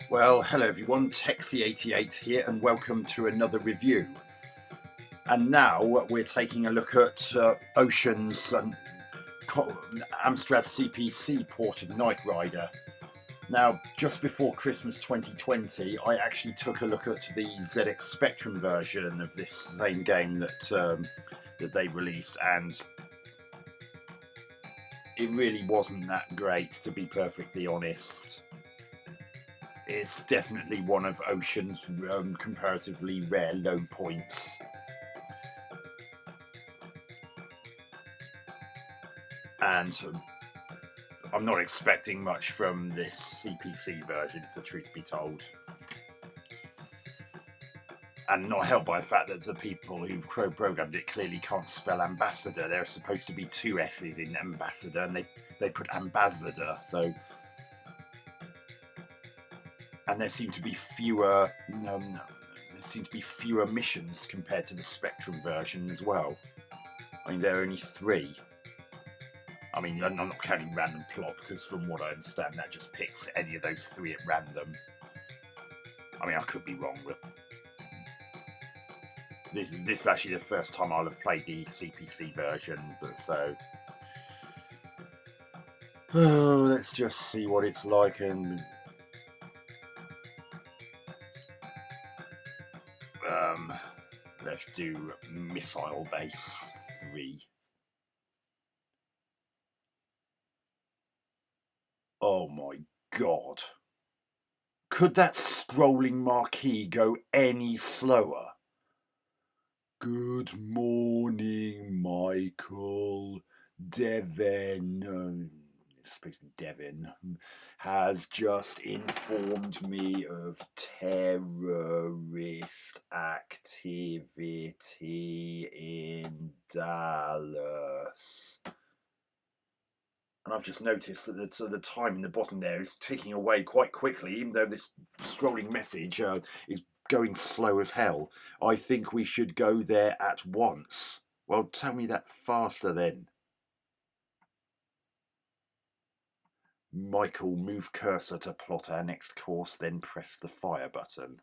Well, hello everyone, Texie88 here, and welcome to another review. And now we're taking a look at Ocean's Amstrad CPC ported Knight Rider. Now, just before Christmas 2020, I actually took a look at the ZX Spectrum version of this same game that they released, and it really wasn't that great, to be perfectly honest. It's definitely one of Ocean's comparatively rare low points. And I'm not expecting much from this CPC version, if the truth be told. And not helped by the fact that the people who programmed it clearly can't spell ambassador. There are supposed to be two S's in ambassador, and they put ambassador, so... And there seem to be fewer missions compared to the Spectrum version as well. I mean, there are only 3. I mean, I'm not counting random plot, because from what I understand, that just picks any of those 3 at random. I mean, I could be wrong, but this is actually the first time I'll have played the CPC version, but so... Oh, let's just see what it's like, and... let's do Missile Base 3. Oh my god. Could that scrolling marquee go any slower? Good morning, Michael. Devon, it's supposed to be Devon, has just informed me of terrorist activity in Dallas. And I've just noticed that the time in the bottom there is ticking away quite quickly, even though this scrolling message is going slow as hell. I think we should go there at once. Well, tell me that faster then. Michael, move cursor to plot our next course, then press the fire button.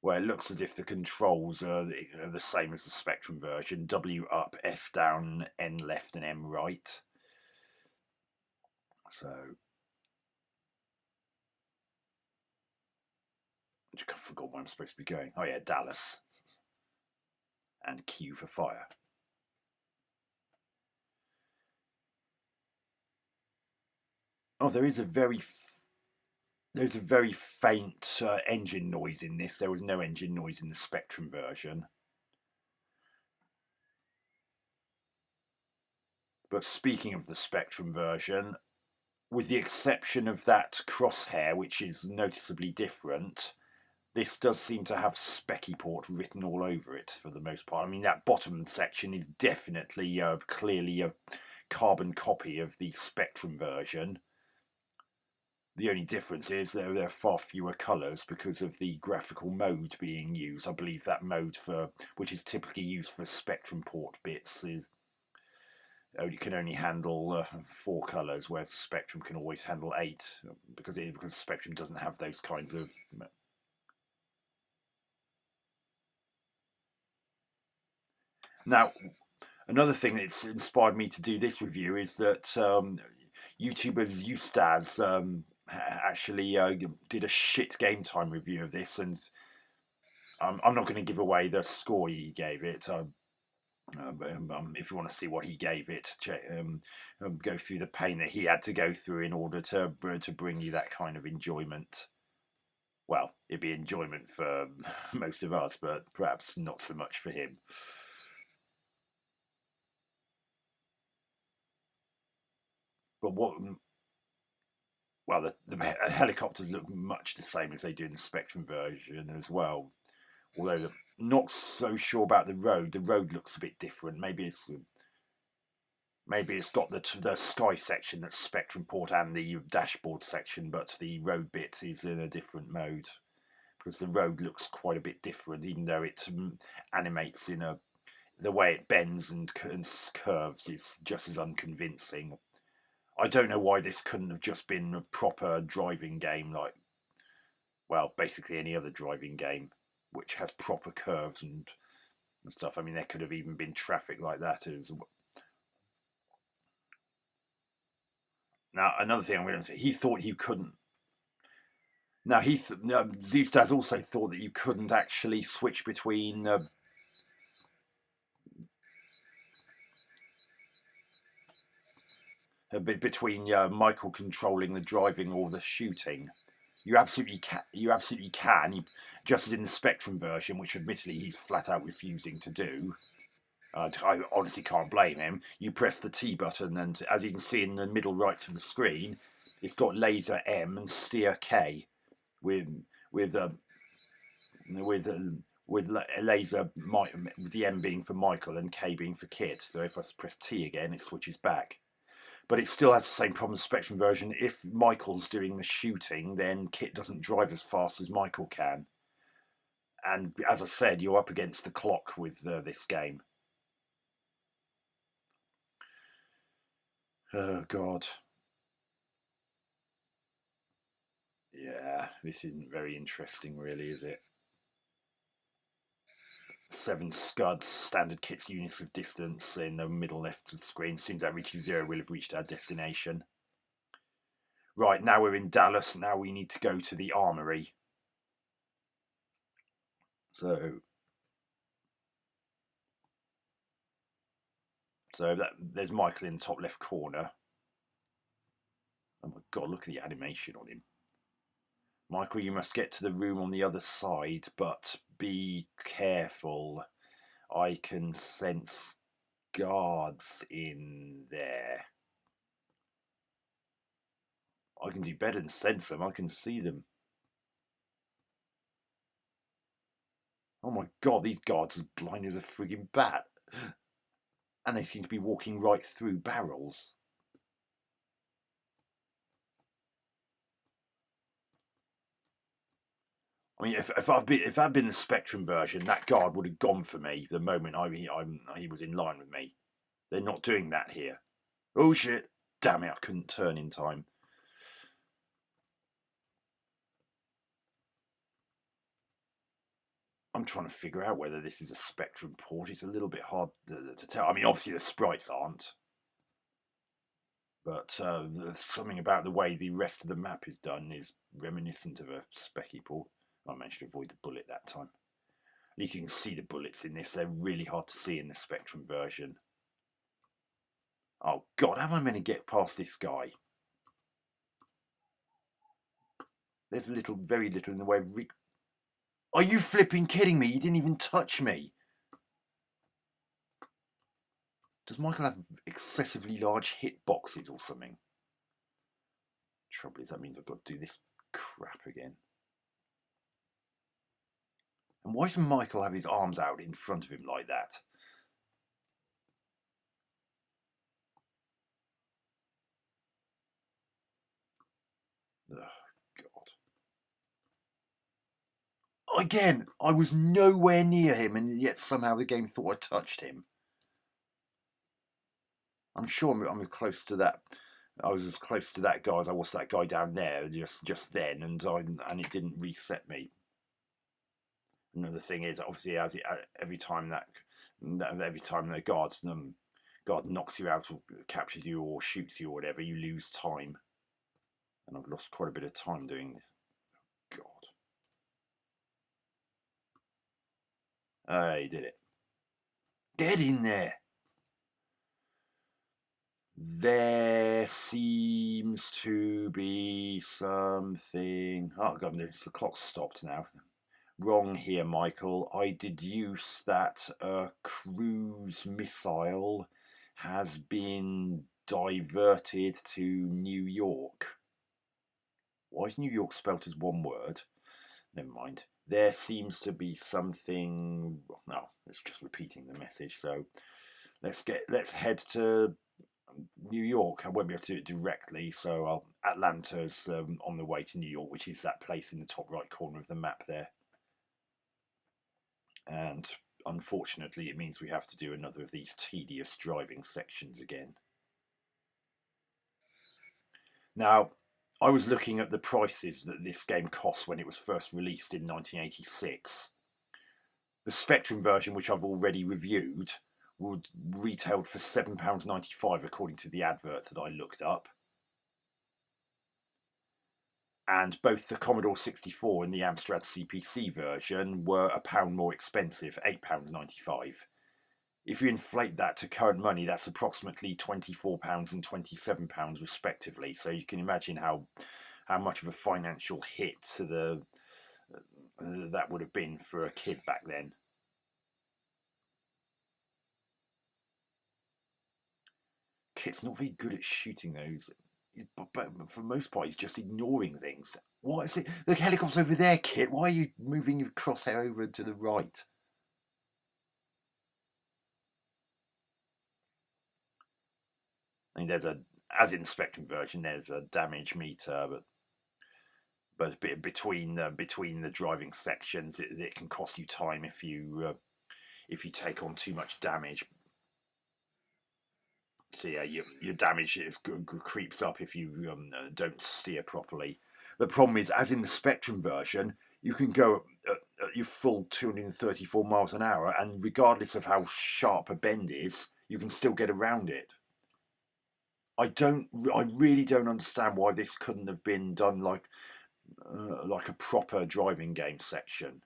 Well, it looks as if the controls are the same as the Spectrum version. W up, S down, N left and M right. So... I forgot where I'm supposed to be going. Oh yeah, Dallas. And Q for fire. Oh, there's a very faint engine noise in this. There was no engine noise in the Spectrum version. But speaking of the Spectrum version, with the exception of that crosshair, which is noticeably different, this does seem to have Speccyport written all over it for the most part. I mean, that bottom section is definitely clearly a carbon copy of the Spectrum version. The only difference is there are far fewer colours because of the graphical mode being used. I believe that mode, which is typically used for Spectrum port bits, can only handle 4 colours, whereas Spectrum can always handle 8 because Spectrum doesn't have those kinds of... Now, another thing that's inspired me to do this review is that YouTuber Zeusdaz actually did a shit game time review of this, and I'm not going to give away the score he gave it. If you want to see what he gave it, go through the pain that he had to go through in order to bring you that kind of enjoyment. Well, it'd be enjoyment for most of us, but perhaps not so much for him. But well, the helicopters look much the same as they do in the Spectrum version as well. Although I'm not so sure about the road. The road looks a bit different. Maybe it's got the sky section that's Spectrum port and the dashboard section, but the road bit is in a different mode because the road looks quite a bit different, even though it animates in the way it bends and curves is just as unconvincing. I don't know why this couldn't have just been a proper driving game, like, well, basically any other driving game which has proper curves and stuff. I mean, there could have even been traffic like that as well. Now, another thing I'm going to say, he thought you couldn't. Now, Zeusdaz also thought that you couldn't actually switch between Michael controlling the driving or the shooting. You absolutely can. You absolutely can. Just as in the Spectrum version, which admittedly he's flat out refusing to do. I honestly can't blame him. You press the T button, and as you can see in the middle right of the screen, it's got laser M and steer K, with with with laser, with the M being for Michael and K being for Kit. So if I press T again, it switches back. But it still has the same problem as Spectrum version. If Michael's doing the shooting, then Kit doesn't drive as fast as Michael can. And as I said, you're up against the clock with this game. Oh, God. Yeah, this isn't very interesting, really, is it? 7 scuds, standard Kit's units of distance in the middle left of the screen. As soon as that reaches 0, we'll have reached our destination. Right, now we're in Dallas. Now we need to go to the armory. So there's Michael in the top left corner. Oh my God, look at the animation on him. Michael, you must get to the room on the other side, but be careful. I can sense guards in there. I can do better than sense them. I can see them. Oh my God, these guards are blind as a frigging bat. And they seem to be walking right through barrels. I mean, if I'd been the Spectrum version, that guard would have gone for me the moment he was in line with me. They're not doing that here. Oh shit! Damn it! I couldn't turn in time. I'm trying to figure out whether this is a Spectrum port. It's a little bit hard to tell. I mean, obviously the sprites aren't, but there's something about the way the rest of the map is done is reminiscent of a Specky port. I managed to avoid the bullet that time. At least you can see the bullets in this. They're really hard to see in the Spectrum version. Oh God, how am I meant to get past this guy? There's very little in the way of... Are you flipping kidding me? You didn't even touch me. Does Michael have excessively large hitboxes or something? Trouble is, that means I've got to do this crap again. And why does Michael have his arms out in front of him like that? Oh, God. Again, I was nowhere near him, and yet somehow the game thought I touched him. I'm sure I'm close to that. I was as close to that guy as I was to that guy down there just then, and it didn't reset me. Another thing is, obviously, every time the guard knocks you out or captures you or shoots you or whatever, you lose time. And I've lost quite a bit of time doing this. God. He did it. Get in there. There seems to be something... Oh, God, the clock's stopped now. Wrong here, Michael. I deduce that a cruise missile has been diverted to New York. Why is New York spelt as one word? Never mind. There seems to be something... No, it's just repeating the message. So let's head to New York. I won't be able to do it directly, so Atlanta's on the way to New York, which is that place in the top right corner of the map there. And unfortunately, it means we have to do another of these tedious driving sections again. Now, I was looking at the prices that this game cost when it was first released in 1986. The Spectrum version, which I've already reviewed, would retailed for £7.95 according to the advert that I looked up. And both the Commodore 64 and the Amstrad CPC version were £1 more expensive, £8.95. If you inflate that to current money, that's approximately £24 and £27 respectively. So you can imagine how much of a financial hit to the that would have been for a kid back then. Kit's not very good at shooting those, but for the most part, he's just ignoring things. What is it? The helicopter's over there, Kit. Why are you moving your crosshair over to the right? I mean, as in the Spectrum version, there's a damage meter, but between the driving sections, it can cost you time if you take on too much damage. So yeah, your damage creeps up if you don't steer properly. The problem is, as in the Spectrum version, you can go at your full 234 miles an hour, and regardless of how sharp a bend is, you can still get around it. I really don't understand why this couldn't have been done like a proper driving game section.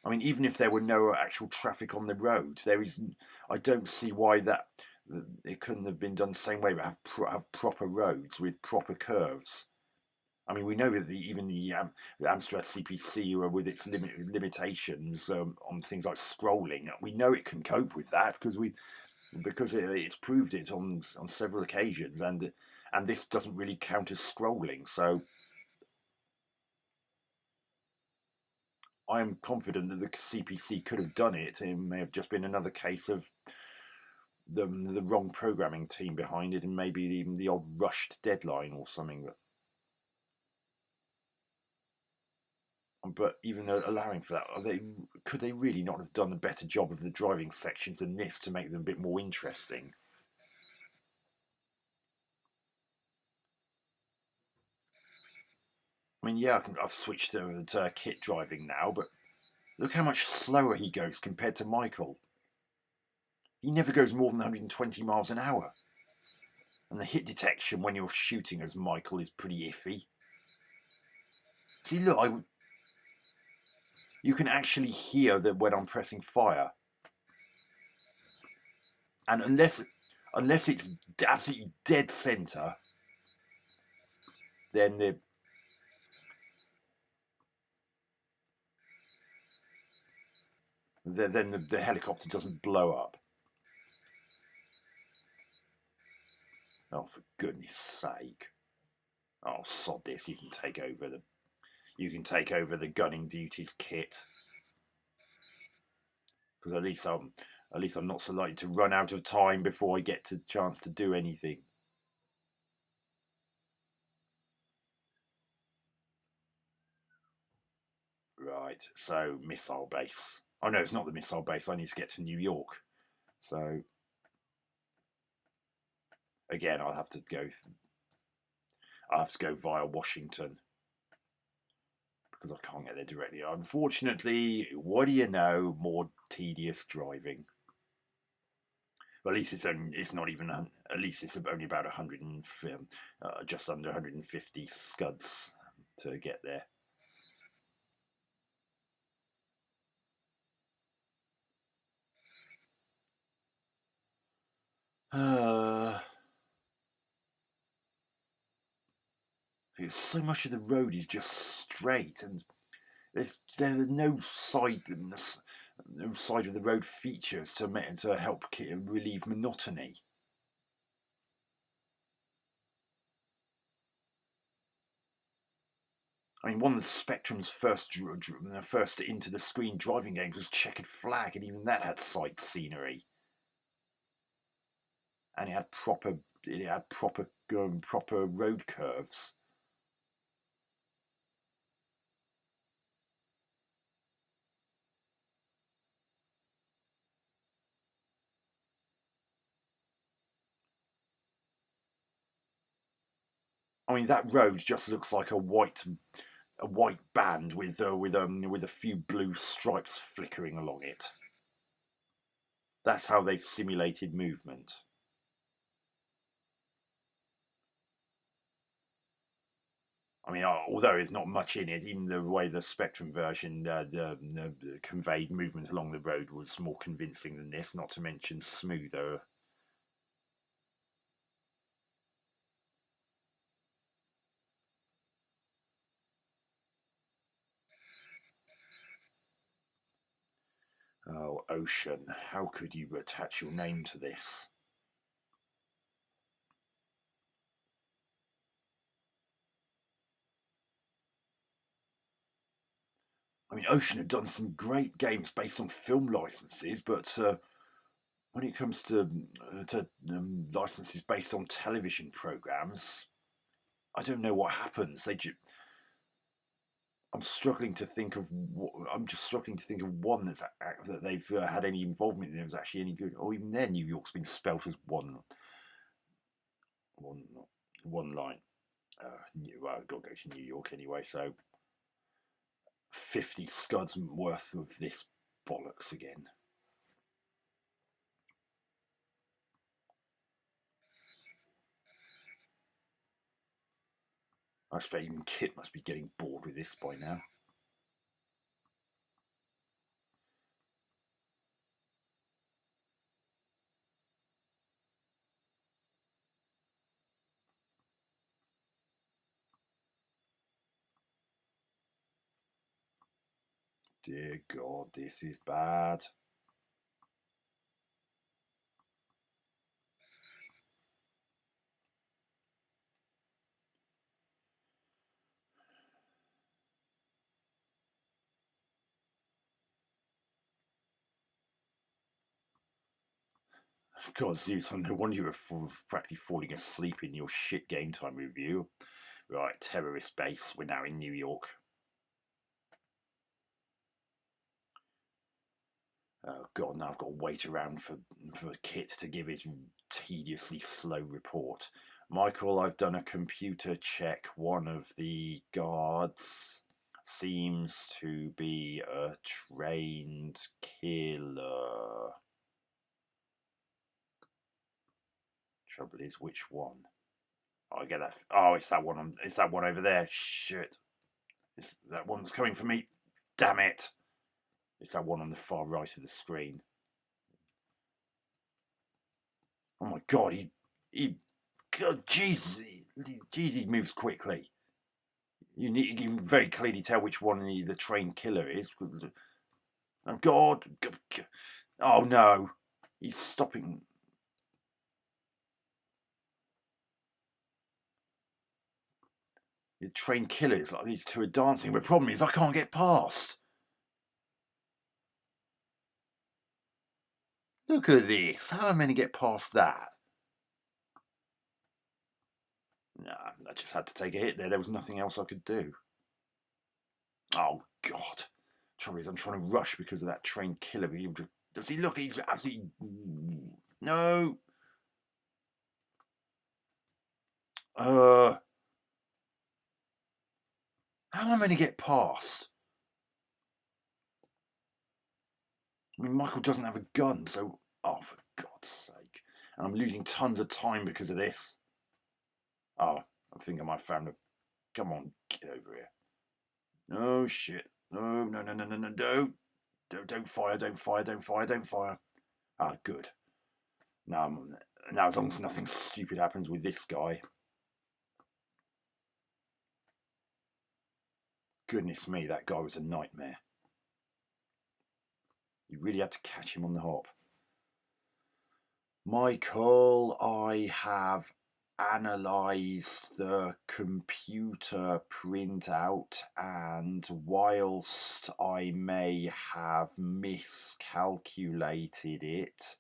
I mean, even if there were no actual traffic on the road, I don't see why it couldn't have been done the same way, but have proper roads with proper curves. I mean, we know that even the Amstrad CPC, with its limitations on things like scrolling, we know it can cope with that because it's proved it on several occasions, and this doesn't really count as scrolling. So I am confident that the CPC could have done it. It may have just been another case of the wrong programming team behind it, and maybe even the odd rushed deadline or something. But even though allowing for that, could they really not have done a better job of the driving sections than this to make them a bit more interesting? I mean, yeah, I've switched to Kit driving now, but look how much slower he goes compared to Michael. He never goes more than 120 miles an hour. And the hit detection when you're shooting as Michael is pretty iffy. See, look, you can actually hear that when I'm pressing fire. And unless it's absolutely dead centre, then the helicopter doesn't blow up. Oh, for goodness sake! Oh, sod this! You can take over the gunning duties, Kit. Because at least I'm not so likely to run out of time before I get the chance to do anything. Right, so missile base. Oh no, it's not the missile base. I need to get to New York. So again, I'll have to go via Washington because I can't get there directly. Unfortunately, what do you know? More tedious driving. Well, at least it's not even. At least it's only about 100 and just under 150 scuds to get there. Because so much of the road is just straight, and there are no side of the road features to help relieve monotony. I mean, one of the Spectrum's first into the screen driving games was Checkered Flag, and even that had sight scenery, and it had proper road curves. I mean, that road just looks like a white band with a few blue stripes flickering along it. That's how they've simulated movement. I mean, although there's not much in it, even the way the Spectrum version conveyed movement along the road was more convincing than this, not to mention smoother. Oh, Ocean, how could you attach your name to this? I mean, Ocean have done some great games based on film licenses, but when it comes to licenses based on television programs, I don't know what happens. I'm struggling to think of. I'm just struggling to think of one that they've had any involvement in that was actually any good. Or even then, New York's been spelt as one line. Well, I've got to go to New York anyway, so 50 scuds worth of this bollocks again. I expect even Kit must be getting bored with this by now. Dear God, this is bad. God, Zeus, no wonder you were practically falling asleep in your shit game time review. Right, terrorist base. We're now in New York. Oh God, now I've got to wait around for Kit to give his tediously slow report. Michael, I've done a computer check. One of the guards seems to be a trained killer. Trouble is, which one? Oh, I get that. Oh, it's that one. It's that one over there. Shit. It's that one that's coming for me. Damn it. It's that one on the far right of the screen. Oh my God, God, jeez, he moves quickly. You can very clearly tell which one the trained killer is. Oh God, oh no, he's stopping. The trained killer is like these two are dancing, but the problem is I can't get past. Look at this. How am I going to get past that? Nah, I just had to take a hit there. There was nothing else I could do. Oh God. Trouble is, I'm trying to rush because of that trained killer. Does he look? He's absolutely no. How am I going to get past? I mean, Michael doesn't have a gun, so for God's sake! And I'm losing tons of time because of this. Oh, I think I might have found a. Come on, get over here. No shit. No, no, no, no, no, no, no. Don't fire, don't fire, don't fire, don't fire. Ah, good. Now, as long as nothing stupid happens with this guy. Goodness me, that guy was a nightmare. You really had to catch him on the hop. Michael, I have analysed the computer printout, and whilst I may have miscalculated it,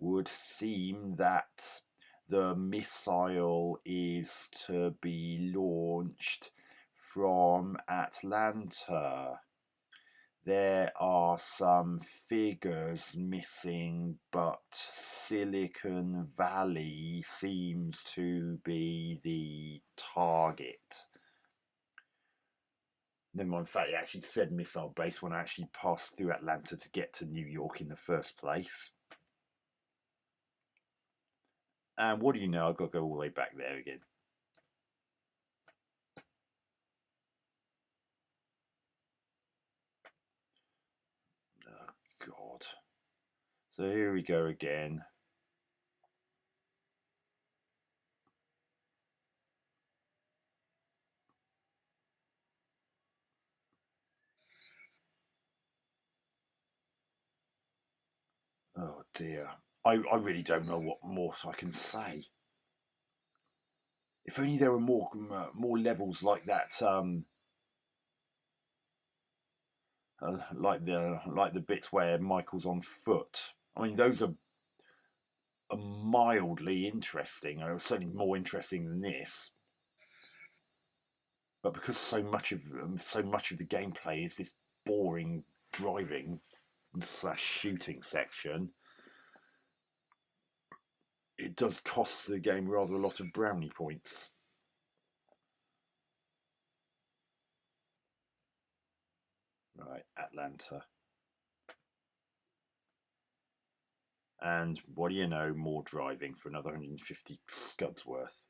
would seem that the missile is to be launched from Atlanta. There are some figures missing, but Silicon Valley seems to be the target. Never mind, in fact, it actually said missile base when I actually passed through Atlanta to get to New York in the first place. And what do you know, I've got to go all the way back there again. Oh, God. So here we go again. Oh dear. I really don't know what more I can say. If only there were more levels like that, like the bits where Michael's on foot. I mean, those are mildly interesting. Certainly more interesting than this. But because so much of the gameplay is this boring driving / shooting section, it does cost the game rather a lot of brownie points. Right, Atlanta. And what do you know, more driving for another 150 scuds worth.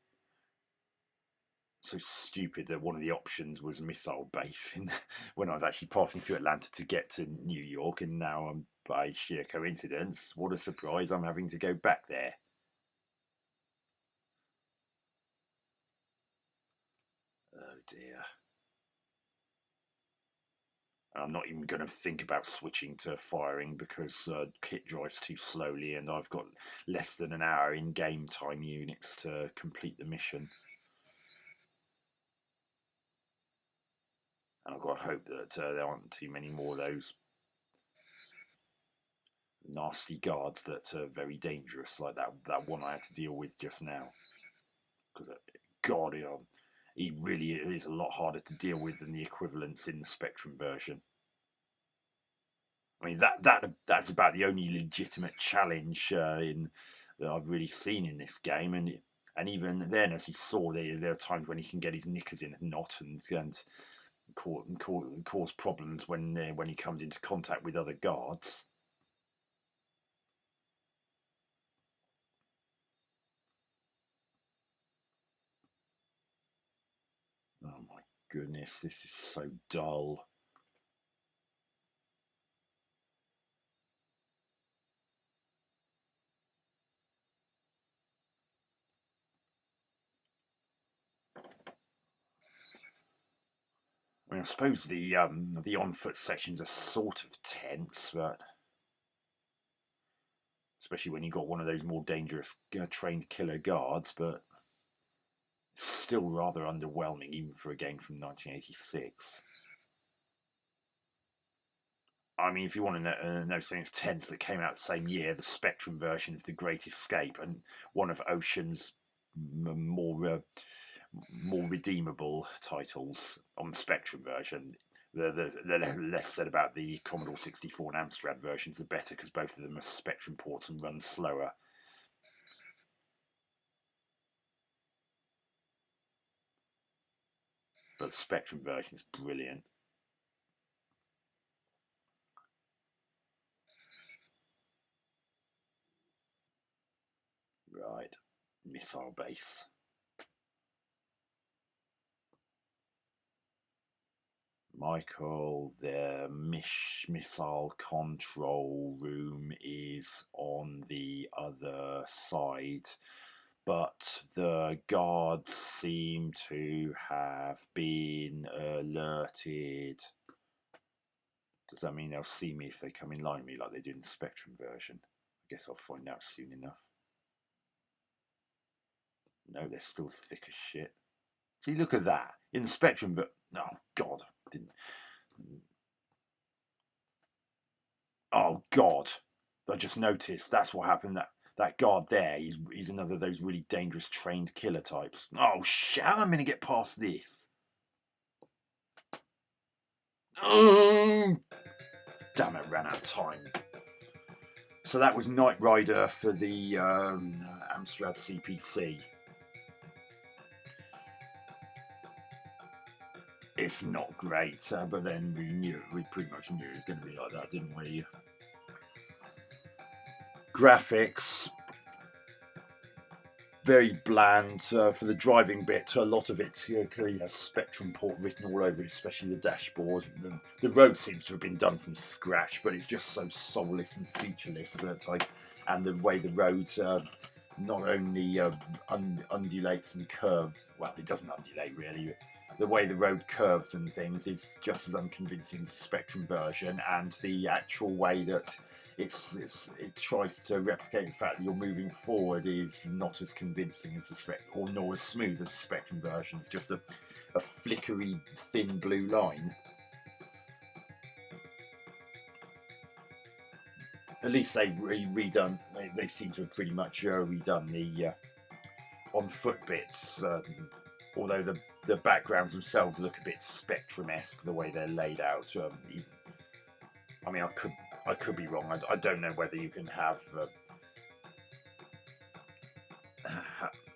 So stupid that one of the options was missile base when I was actually passing through Atlanta to get to New York, and now I'm, by sheer coincidence, what a surprise, I'm having to go back there. Oh dear. I'm not even going to think about switching to firing because kit drives too slowly and I've got less than an hour in game time units to complete the mission. And I've got to hope that there aren't too many more of those nasty guards that are very dangerous, like that one I had to deal with just now. Because, God, he really is a lot harder to deal with than the equivalents in the Spectrum version. I mean, that's about the only legitimate challenge that I've really seen in this game, and even then, as you saw, there are times when he can get his knickers in a knot and cause problems when he comes into contact with other guards. Oh my goodness, this is so dull. I mean, I suppose the on-foot sections are sort of tense, but especially when you've got one of those more dangerous trained killer guards, but it's still rather underwhelming even for a game from 1986. I mean, if you want to know something that's tense that came out the same year, the Spectrum version of The Great Escape, and one of Ocean's more redeemable titles on the Spectrum version. The less said about the Commodore 64 and Amstrad versions, the better, because both of them are Spectrum ports and run slower. But the Spectrum version is brilliant. Right, missile base. Michael, the missile control room is on the other side, but the guards seem to have been alerted. Does that mean they'll see me if they come in line with me like they did in the Spectrum version? I guess I'll find out soon enough. No, they're still thick as shit. See, look at that. In the Spectrum, but oh God, didn't. Oh God, I just noticed. That's what happened. That guard there, he's another of those really dangerous trained killer types. Oh shit! How am I going to get past this? Damn it, ran out of time. So that was Knight Rider for the Amstrad CPC. It's not great, but then we pretty much knew it was going to be like that, didn't we? Graphics, very bland for the driving bit. A lot of it clearly has Spectrum port written all over it, especially the dashboard. The road seems to have been done from scratch, but it's just so soulless and featureless that and the way the road not only undulates and curves. Well, it doesn't undulate really. The way the road curves and things is just as unconvincing as the Spectrum version, and the actual way that it tries to replicate the fact that you're moving forward is not as convincing as the nor as smooth as the Spectrum version. It's just a flickery, thin blue line. At least they've redone. They seem to have pretty much redone the on foot bits. Although the backgrounds themselves look a bit Spectrum-esque the way they're laid out. I mean, I could be wrong. I don't know whether you can have.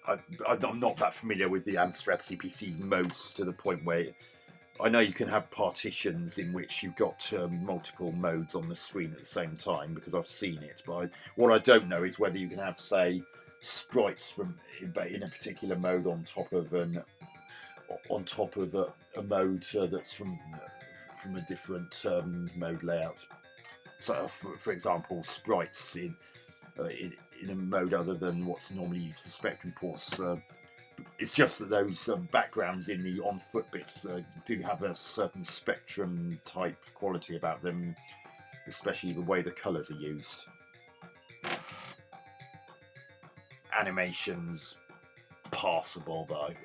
I'm not that familiar with the Amstrad CPC's modes to the point where I know you can have partitions in which you've got multiple modes on the screen at the same time, because I've seen it. But what I don't know is whether you can have, say, sprites from in a particular mode on top of a mode that's from a different mode layout. So, for example, sprites in a mode other than what's normally used for Spectrum ports. It's just that those backgrounds in the on-foot bits do have a certain Spectrum type quality about them, especially the way the colours are used. Animations passable, but I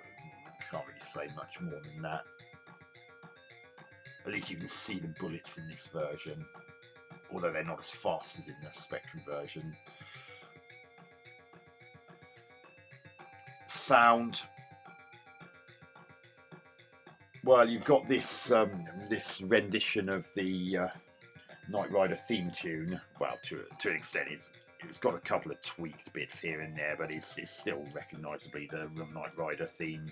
can't really say much more than that. At least you can see the bullets in this version, although they're not as fast as in the Spectrum version. Sound. Well, you've got this this rendition of the Knight Rider theme tune. Well, to an extent, it's got a couple of tweaked bits here and there, but it's still recognisably the Knight Rider theme.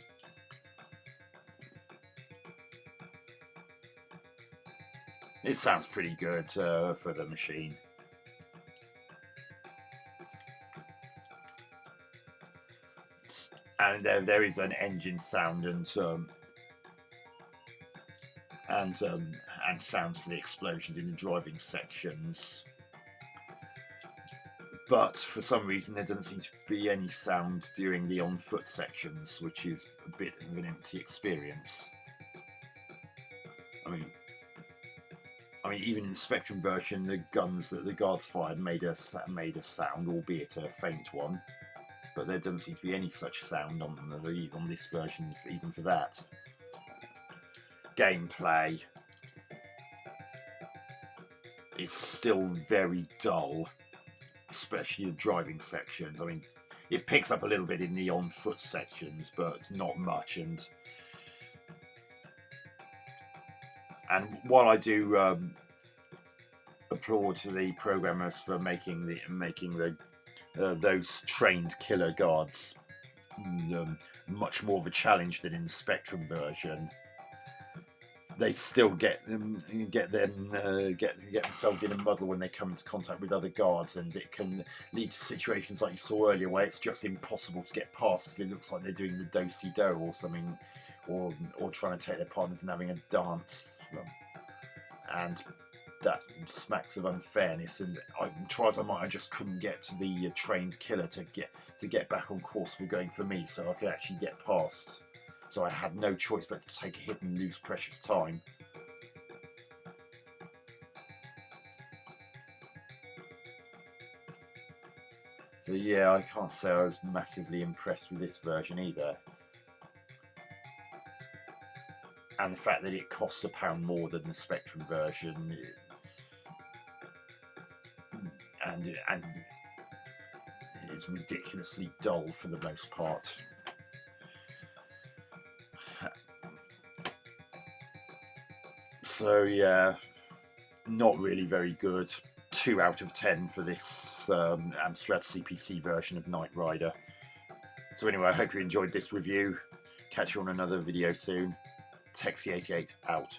It sounds pretty good for the machine. And there is an engine sound and sounds for the explosions in the driving sections. But for some reason there doesn't seem to be any sound during the on-foot sections, which is a bit of an empty experience. I mean, even in the Spectrum version, the guns that the guards fired made a sound, albeit a faint one. But there doesn't seem to be any such sound on this version, even for that. Gameplay. It's still very dull, especially the driving sections. I mean, it picks up a little bit in the on-foot sections, but not much. And while I do applaud to the programmers for making those trained killer guards much more of a challenge than in the Spectrum version, they still get themselves in a muddle when they come into contact with other guards, and it can lead to situations like you saw earlier where it's just impossible to get past because it looks like they're doing the do-si-do or something, or trying to take their partners and having a dance, and that smacks of unfairness. And I try as I might, I just couldn't get to the trained killer to get back on course for going for me, so I could actually get past. So I had no choice but to take a hit and lose precious time. So yeah, I can't say I was massively impressed with this version either. And the fact that it costs £1 more than the Spectrum version, and it's ridiculously dull for the most part. So yeah, not really very good. 2 out of 10 for this Amstrad CPC version of Knight Rider. So anyway, I hope you enjoyed this review. Catch you on another video soon. Texie88 out.